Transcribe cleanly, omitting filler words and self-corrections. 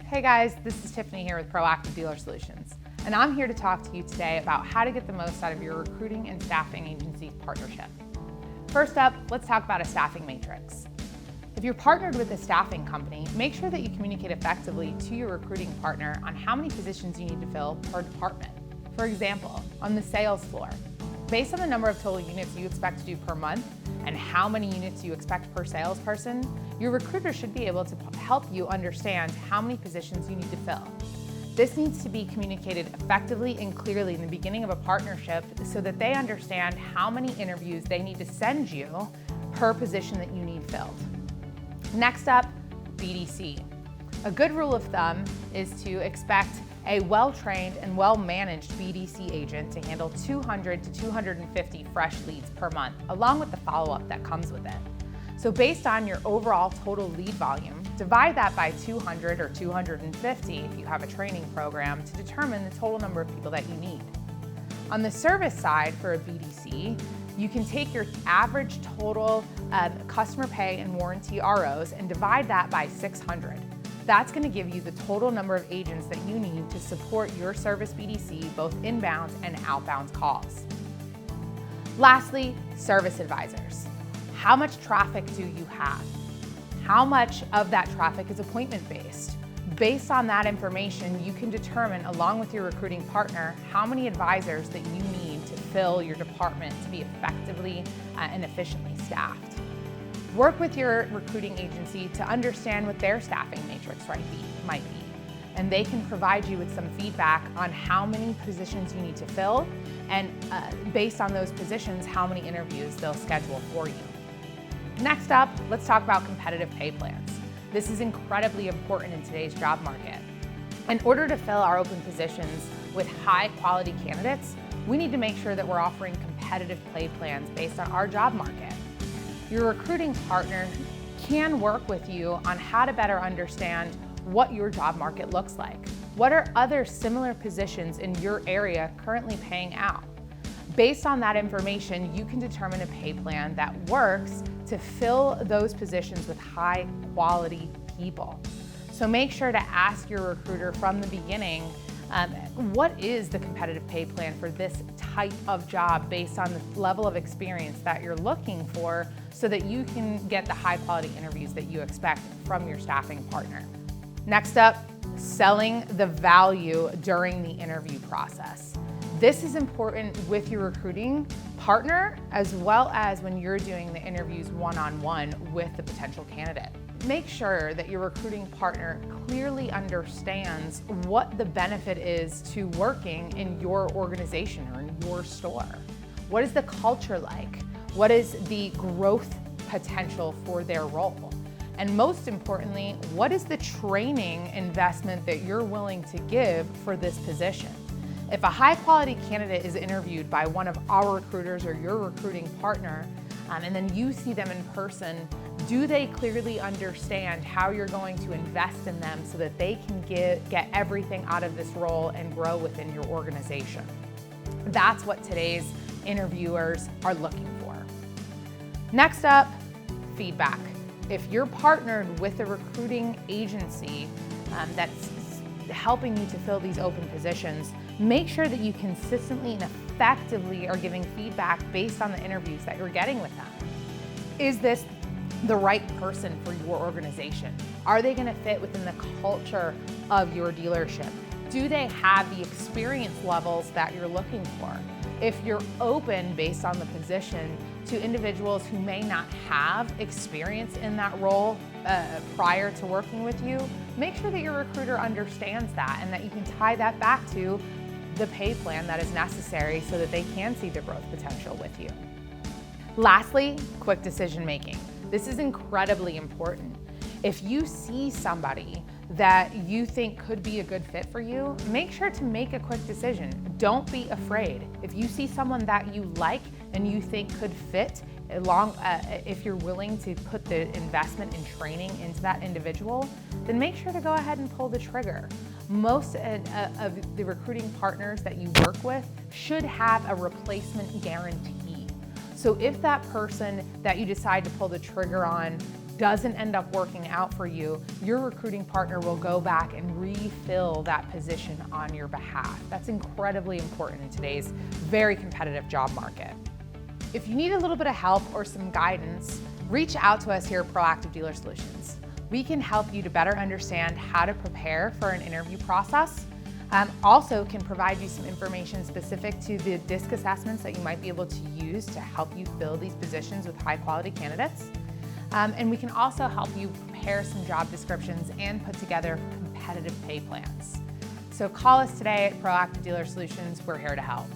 Hey guys, this is Tiffany here with Proactive Dealer Solutions, and I'm here to talk to you today about how to get the most out of your recruiting and staffing agency partnership. First up, let's talk about a staffing matrix. If you're partnered with a staffing company, make sure that you communicate effectively to your recruiting partner on how many positions you need to fill per department. For example, on the sales floor, based on the number of total units you expect to do per month and how many units you expect per salesperson, your recruiter should be able to help you understand how many positions you need to fill. This needs to be communicated effectively and clearly in the beginning of a partnership so that they understand how many interviews they need to send you per position that you need filled. Next up, BDC. A good rule of thumb is to expect a well-trained and well-managed BDC agent to handle 200 to 250 fresh leads per month, along with the follow-up that comes with it. So based on your overall total lead volume, divide that by 200 or 250 if you have a training program to determine the total number of people that you need. On the service side for a BDC, you can take your average total customer pay and warranty ROs and divide that by 600. That's going to give you the total number of agents that you need to support your service BDC, both inbound and outbound calls. Lastly, service advisors. How much traffic do you have? How much of that traffic is appointment-based? Based on that information, you can determine, along with your recruiting partner, how many advisors that you need to fill your department to be effectively and efficiently staffed. Work with your recruiting agency to understand what their staffing matrix might be, and they can provide you with some feedback on how many positions you need to fill, and based on those positions, how many interviews they'll schedule for you. Next up, let's talk about competitive pay plans. This is incredibly important in today's job market. In order to fill our open positions with high quality candidates, we need to make sure that we're offering competitive pay plans based on our job market. Your recruiting partner can work with you on how to better understand what your job market looks like. What are other similar positions in your area currently paying out? Based on that information, you can determine a pay plan that works to fill those positions with high quality people. So make sure to ask your recruiter from the beginning, what is the competitive pay plan for this type of job based on the level of experience that you're looking for so that you can get the high quality interviews that you expect from your staffing partner. Next up, selling the value during the interview process. This is important with your recruiting partner as well as when you're doing the interviews one-on-one with the potential candidate. Make sure that your recruiting partner clearly understands what the benefit is to working in your organization or in your store. What is the culture like? What is the growth potential for their role? And most importantly, what is the training investment that you're willing to give for this position? If a high quality candidate is interviewed by one of our recruiters or your recruiting partner, and then you see them in person, do they clearly understand how you're going to invest in them so that they can get everything out of this role and grow within your organization? That's what today's interviewers are looking for. Next up, feedback. If you're partnered with a recruiting agency that's helping you to fill these open positions, make sure that you consistently and effectively are giving feedback based on the interviews that you're getting with them. Is this the right person for your organization? Are they going to fit within the culture of your dealership? Do they have the experience levels that you're looking for? If you're open based on the position to individuals who may not have experience in that role prior to working with you, make sure that your recruiter understands that and that you can tie that back to the pay plan that is necessary so that they can see the growth potential with you. Lastly, quick decision making. This is incredibly important. If you see somebody that you think could be a good fit for you, make sure to make a quick decision. Don't be afraid. If you see someone that you like and you think could fit, if you're willing to put the investment in training into that individual, then make sure to go ahead and pull the trigger. Most of the recruiting partners that you work with should have a replacement guarantee. So if that person that you decide to pull the trigger on doesn't end up working out for you, your recruiting partner will go back and refill that position on your behalf. That's incredibly important in today's very competitive job market. If you need a little bit of help or some guidance, reach out to us here at Proactive Dealer Solutions. We can help you to better understand how to prepare for an interview process. Also can provide you some information specific to the DISC assessments that you might be able to use to help you fill these positions with high quality candidates. And we can also help you prepare some job descriptions and put together competitive pay plans. So call us today at Proactive Dealer Solutions. We're here to help.